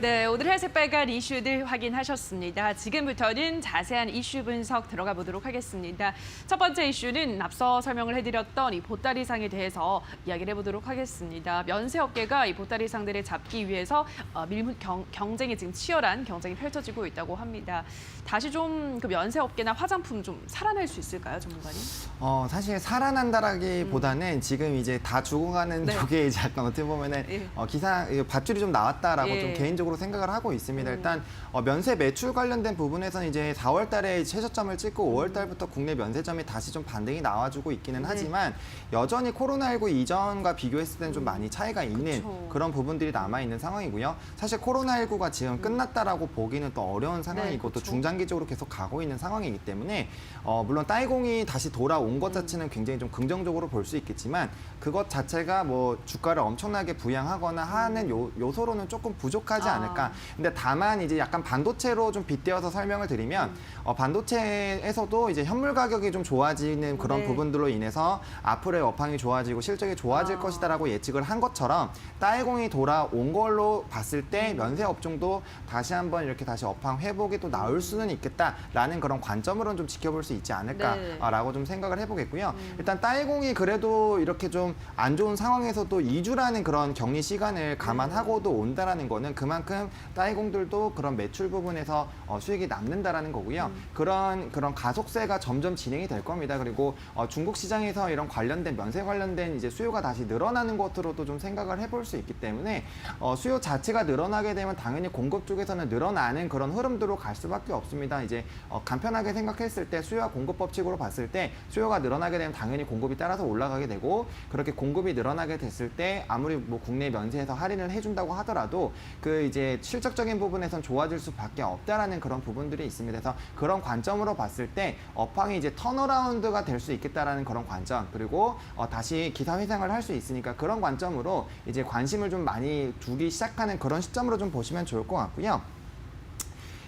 네, 오늘 회색 빨간 이슈들 확인하셨습니다. 지금부터는 자세한 이슈 분석 들어가 보도록 하겠습니다. 첫 번째 이슈는 앞서 설명을 해드렸던 이 보따리상에 대해서 이야기를 해보도록 하겠습니다. 면세업계가 이 보따리상들을 잡기 위해서 경쟁이 지금 치열한 경쟁이 펼쳐지고 있다고 합니다. 다시 좀 그 면세업계나 화장품 좀 살아날 수 있을까요, 전문가님? 사실 살아난다라기보다는 지금 이제 다 죽어가는 네. 쪽에 이제 약간 어떻게 보면은 예. 밧줄이 좀 나왔다라고 예. 좀 개인적으로 생각을 하고 있습니다. 일단 면세 매출 관련된 부분에서는 이제 4월 달에 최저점을 찍고 5월 달부터 국내 면세점이 다시 좀 반등이 나와주고 있기는 하지만 여전히 코로나19 이전과 비교했을 때는 좀 많이 차이가 있는 그쵸. 그런 부분들이 남아있는 상황이고요. 사실 코로나19가 지금 끝났다라고 보기는 또 어려운 상황이고 네, 또 그쵸. 중장기적으로 계속 가고 있는 상황이기 때문에 물론 따이공이 다시 돌아온 것 자체는 굉장히 좀 긍정적으로 볼 수 있겠지만 그것 자체가 뭐 주가를 엄청나게 부양하거나 하는 요소로는 조금 부족하지 않을까. 근데 다만 이제 약간 반도체로 좀 빗대어서 설명을 드리면 반도체에서도 이제 현물 가격이 좀 좋아지는 그런 네. 부분들로 인해서 앞으로의 업황이 좋아지고 실적이 좋아질 것이다라고 예측을 한 것처럼 따이공이 돌아온 걸로 봤을 때 면세 업종도 다시 한번 이렇게 다시 업황 회복이 또 나올 수는 있겠다라는 그런 관점으로는 좀 지켜볼 수 있지 않을까라고 좀 생각을 해보겠고요. 일단 따이공이 그래도 이렇게 좀 안 좋은 상황에서도 2주라는 그런 격리 시간을 감안하고도 온다라는 거는 그만큼 따이공들도 그런 매출 부분에서 수익이 남는다라는 거고요. 그런 가속세가 점점 진행이 될 겁니다. 그리고 중국 시장에서 이런 관련된 면세 관련된 이제 수요가 다시 늘어나는 것으로도 좀 생각을 해볼 수 있기 때문에 수요 자체가 늘어나게 되면 당연히 공급 쪽에서는 늘어나는 그런 흐름대로 갈 수밖에 없습니다. 이제 간편하게 생각했을 때 수요와 공급 법칙으로 봤을 때 수요가 늘어나게 되면 당연히 공급이 따라서 올라가게 되고 그렇게 공급이 늘어나게 됐을 때 아무리 뭐 국내 면세에서 할인을 해준다고 하더라도 그 이제 실적적인 부분에선 좋아질 수밖에 없다라는 그런 부분들이 있습니다. 그래서 그런 관점으로 봤을 때 업황이 이제 턴어라운드가 될 수 있겠다라는 그런 관점 그리고 다시 기사 회상을 할 수 있으니까 그런 관점으로 이제 관심을 좀 많이 두기 시작하는 그런 시점으로 좀 보시면 좋을 것 같고요.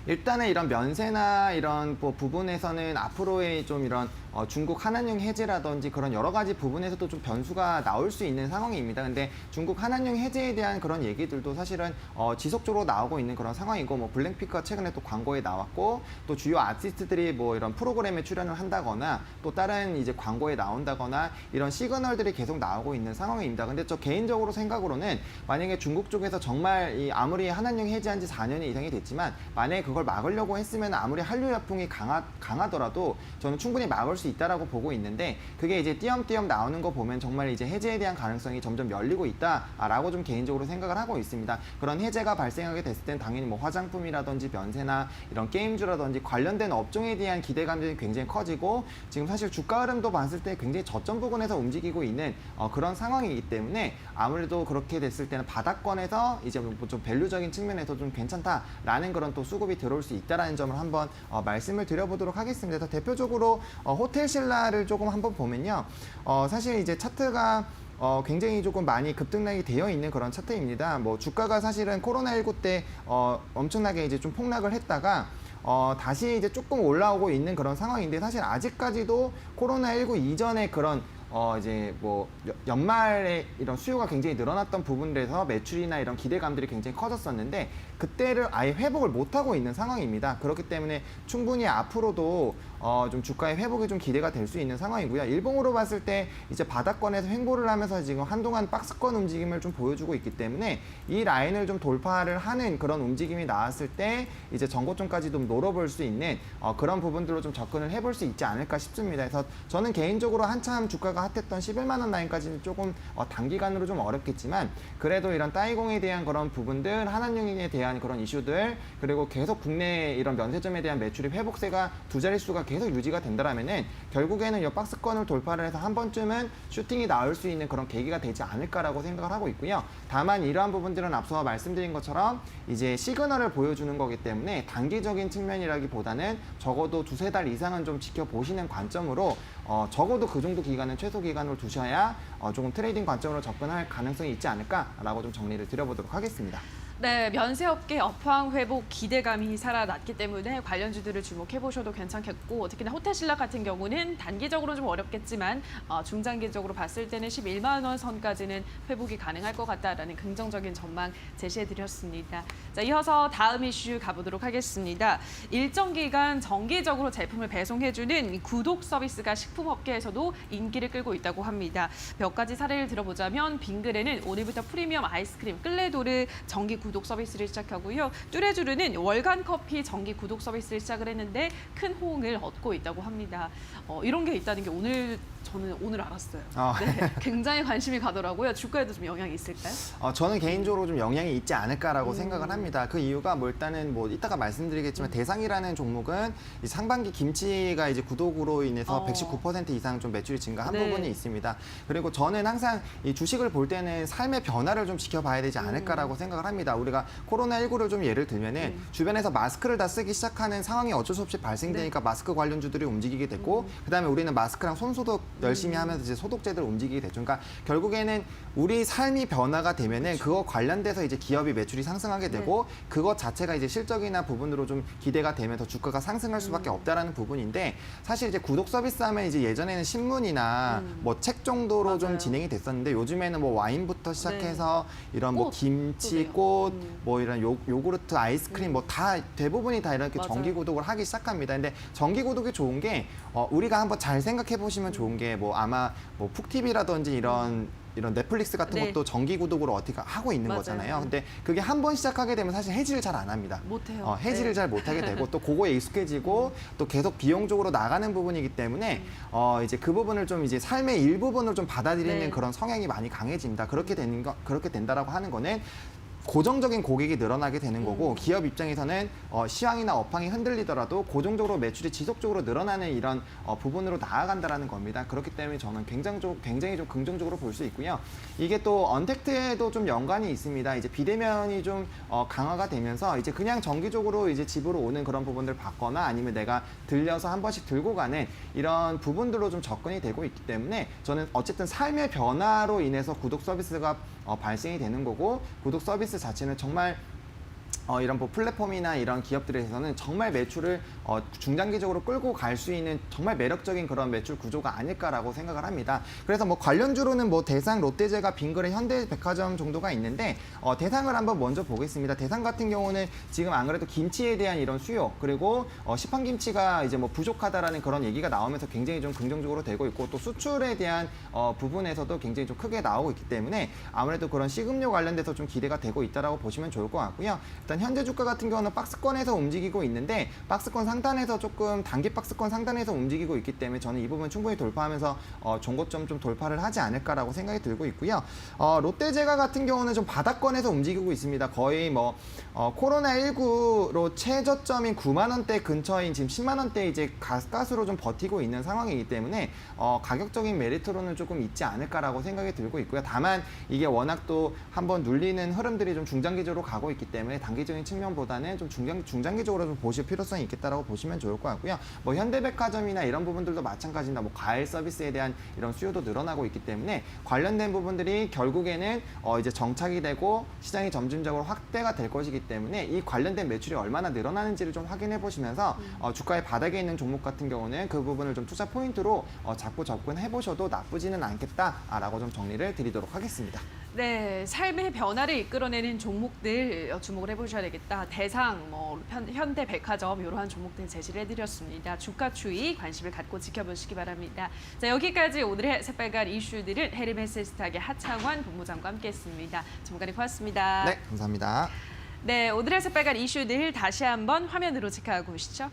일단은 이런 면세나 이런 뭐 부분에서는 앞으로의 좀 이런 중국 한한령 해제라든지 그런 여러 가지 부분에서도 좀 변수가 나올 수 있는 상황입니다. 근데 중국 한한령 해제에 대한 그런 얘기들도 사실은 지속적으로 나오고 있는 그런 상황이고 뭐 블랙핑크가 최근에 또 광고에 나왔고 또 주요 아티스트들이 뭐 이런 프로그램에 출연을 한다거나 또 다른 이제 광고에 나온다거나 이런 시그널들이 계속 나오고 있는 상황입니다. 근데 저 개인적으로 생각으로는 만약에 중국 쪽에서 정말 이 아무리 한한령 해제한 지 4년이 이상이 됐지만 만약에 그걸 막으려고 했으면 아무리 한류 열풍이 강하더라도 저는 충분히 막을 수 있다라고 보고 있는데 그게 이제 띄엄띄엄 나오는 거 보면 정말 이제 해제에 대한 가능성이 점점 열리고 있다라고 좀 개인적으로 생각을 하고 있습니다. 그런 해제가 발생하게 됐을 땐 당연히 뭐 화장품이라든지 면세나 이런 게임주라든지 관련된 업종에 대한 기대감들이 굉장히 커지고 지금 사실 주가 흐름도 봤을 때 굉장히 저점 부근에서 움직이고 있는 그런 상황이기 때문에 아무래도 그렇게 됐을 때는 바닥권에서 이제 좀 밸류적인 측면에서 좀 괜찮다라는 그런 또 수급이 들어올 수 있다라는 점을 한번 말씀을 드려보도록 하겠습니다. 그래서 대표적으로 호텔신라를 조금 한번 보면요. 사실 이제 차트가 굉장히 조금 많이 급등락이 되어 있는 그런 차트입니다. 뭐 주가가 사실은 코로나19 때 엄청나게 이제 좀 폭락을 했다가 다시 이제 조금 올라오고 있는 그런 상황인데 사실 아직까지도 코로나19 이전에 그런 이제 뭐 연말에 이런 수요가 굉장히 늘어났던 부분들에서 매출이나 이런 기대감들이 굉장히 커졌었는데 그때를 아예 회복을 못하고 있는 상황입니다. 그렇기 때문에 충분히 앞으로도 좀 주가의 회복이 좀 기대가 될 수 있는 상황이고요. 일봉으로 봤을 때 이제 바닥권에서 횡보를 하면서 지금 한동안 박스권 움직임을 좀 보여주고 있기 때문에 이 라인을 좀 돌파를 하는 그런 움직임이 나왔을 때 이제 전고점까지도 노려볼 수 있는 그런 부분들로 좀 접근을 해볼 수 있지 않을까 싶습니다. 그래서 저는 개인적으로 한참 주가가 핫했던 11만 원 라인까지는 조금 단기간으로 좀 어렵겠지만 그래도 이런 따이공에 대한 그런 부분들, 한한령에 대한 그런 이슈들 그리고 계속 국내 이런 면세점에 대한 매출입 회복세가 두 자릿수가 계속 유지가 된다면은 결국에는 이 박스권을 돌파를 해서 한 번쯤은 슈팅이 나올 수 있는 그런 계기가 되지 않을까라고 생각을 하고 있고요. 다만 이러한 부분들은 앞서 말씀드린 것처럼 이제 시그널을 보여주는 거기 때문에 단기적인 측면이라기보다는 적어도 두세 달 이상은 좀 지켜보시는 관점으로 적어도 그 정도 기간은 최소 기간으로 두셔야 조금 트레이딩 관점으로 접근할 가능성이 있지 않을까라고 좀 정리를 드려보도록 하겠습니다. 네, 면세업계 업황 회복 기대감이 살아났기 때문에 관련주들을 주목해 보셔도 괜찮겠고 특히나 호텔신라 같은 경우는 단기적으로는 좀 어렵겠지만 중장기적으로 봤을 때는 11만 원 선까지는 회복이 가능할 것 같다라는 긍정적인 전망 제시해 드렸습니다. 자, 이어서 다음 이슈 가보도록 하겠습니다. 일정 기간 정기적으로 제품을 배송해주는 구독 서비스가 식품업계에서도 인기를 끌고 있다고 합니다. 몇 가지 사례를 들어보자면 빙그레는 오늘부터 프리미엄 아이스크림 끌레도르 정기 구독 서비스를 시작하고요. 뚜레쥬르는 월간 커피 정기 구독 서비스를 시작을 했는데 큰 호응을 얻고 있다고 합니다. 이런 게 있다는 게 저는 오늘 알았어요. 네, 굉장히 관심이 가더라고요. 주가에도 좀 영향이 있을까요? 저는 개인적으로 좀 영향이 있지 않을까라고 생각을 합니다. 그 이유가 일단은 이따가 말씀드리겠지만 대상이라는 종목은 이 상반기 김치가 이제 구독으로 인해서 119% 이상 좀 매출이 증가한 네. 부분이 있습니다. 그리고 저는 항상 이 주식을 볼 때는 삶의 변화를 좀 지켜봐야 되지 않을까라고 생각을 합니다. 우리가 코로나19를 좀 예를 들면은 주변에서 마스크를 다 쓰기 시작하는 상황이 어쩔 수 없이 발생되니까 마스크 관련주들이 움직이게 됐고 그다음에 우리는 마스크랑 손소독 열심히 하면서 이제 소독제들 움직이게 됐죠. 그러니까 결국에는 우리 삶이 변화가 되면은 그거 관련돼서 이제 기업이 매출이 상승하게 되고 그것 자체가 이제 실적이나 부분으로 좀 기대가 되면서 주가가 상승할 수밖에 없다라는 부분인데 사실 이제 구독 서비스 하면 이제 예전에는 신문이나 책 정도로 맞아요. 좀 진행이 됐었는데 요즘에는 와인부터 시작해서 이런 꽃, 김치, 또래요. 꽃, 이런 요구르트, 아이스크림 다 대부분이 다 이렇게 맞아요. 정기 구독을 하기 시작합니다. 근데 정기 구독이 좋은 게 우리가 한번 잘 생각해 보시면 좋은 게 아마 푹TV라든지 이런 넷플릭스 같은 네. 것도 정기 구독으로 어떻게 하고 있는 맞아요. 거잖아요. 근데 그게 한 번 시작하게 되면 사실 해지를 잘 안 합니다. 못해요. 해지를 네. 잘 못하게 되고 또 그거에 익숙해지고 또 계속 비용적으로 나가는 부분이기 때문에 이제 그 부분을 좀 이제 삶의 일부분을 좀 받아들이는 네. 그런 성향이 많이 강해집니다. 그렇게 된다라고 하는 거는 고정적인 고객이 늘어나게 되는 거고 기업 입장에서는 시황이나 업황이 흔들리더라도 고정적으로 매출이 지속적으로 늘어나는 이런 부분으로 나아간다라는 겁니다. 그렇기 때문에 저는 굉장히 좀 긍정적으로 볼 수 있고요. 이게 또 언택트에도 좀 연관이 있습니다. 이제 비대면이 좀 강화가 되면서 이제 그냥 정기적으로 이제 집으로 오는 그런 부분들을 받거나 아니면 내가 들려서 한 번씩 들고 가는 이런 부분들로 좀 접근이 되고 있기 때문에 저는 어쨌든 삶의 변화로 인해서 구독 서비스가 발생이 되는 거고 구독 서비스 자체는 정말 이런 플랫폼이나 이런 기업들에서는 정말 매출을 중장기적으로 끌고 갈 수 있는 정말 매력적인 그런 매출 구조가 아닐까라고 생각을 합니다. 그래서 관련주로는 대상, 롯데제과, 빙그레, 현대백화점 정도가 있는데 대상을 한번 먼저 보겠습니다. 대상 같은 경우는 지금 안 그래도 김치에 대한 이런 수요 그리고 시판김치가 이제 부족하다라는 그런 얘기가 나오면서 굉장히 좀 긍정적으로 되고 있고 또 수출에 대한 부분에서도 굉장히 좀 크게 나오고 있기 때문에 아무래도 그런 식음료 관련돼서 좀 기대가 되고 있다라고 보시면 좋을 것 같고요. 일단 현재 주가 같은 경우는 박스권에서 움직이고 있는데 박스권 상단에서 조금 단기 박스권 상단에서 움직이고 있기 때문에 저는 이 부분 충분히 돌파하면서 종고점 좀 돌파를 하지 않을까라고 생각이 들고 있고요. 롯데제과 같은 경우는 좀 바닥권에서 움직이고 있습니다. 거의 코로나19로 최저점인 9만 원대 근처인 지금 10만 원대 이제 가스로 좀 버티고 있는 상황이기 때문에 가격적인 메리트로는 조금 있지 않을까라고 생각이 들고 있고요. 다만 이게 워낙 또 한번 눌리는 흐름들이 좀 중장기적으로 가고 있기 때문에 단기적인 측면보다는 좀 중장기적으로 좀 보실 필요성이 있겠다라고 보시면 좋을 것 같고요. 현대백화점이나 이런 부분들도 마찬가지입니다. 과일 서비스에 대한 이런 수요도 늘어나고 있기 때문에 관련된 부분들이 결국에는 이제 정착이 되고 시장이 점진적으로 확대가 될 것이기 때문에 이 관련된 매출이 얼마나 늘어나는지를 좀 확인해 보시면서 주가의 바닥에 있는 종목 같은 경우는 그 부분을 좀 투자 포인트로 자꾸 접근해 보셔도 나쁘지는 않겠다라고 좀 정리를 드리도록 하겠습니다. 네, 삶의 변화를 이끌어내는 종목들 주목을 해보셔야 되겠다. 대상, 현대백화점 이러한 종목들 제시를 해드렸습니다. 주가 추이 관심을 갖고 지켜보시기 바랍니다. 자, 여기까지 오늘의 새빨간 이슈들은 헤르메스스탁의 하창환 본부장과 함께했습니다. 전문가님 고맙습니다. 네, 감사합니다. 네, 오늘의 새빨간 이슈들 다시 한번 화면으로 체크하고 오시죠.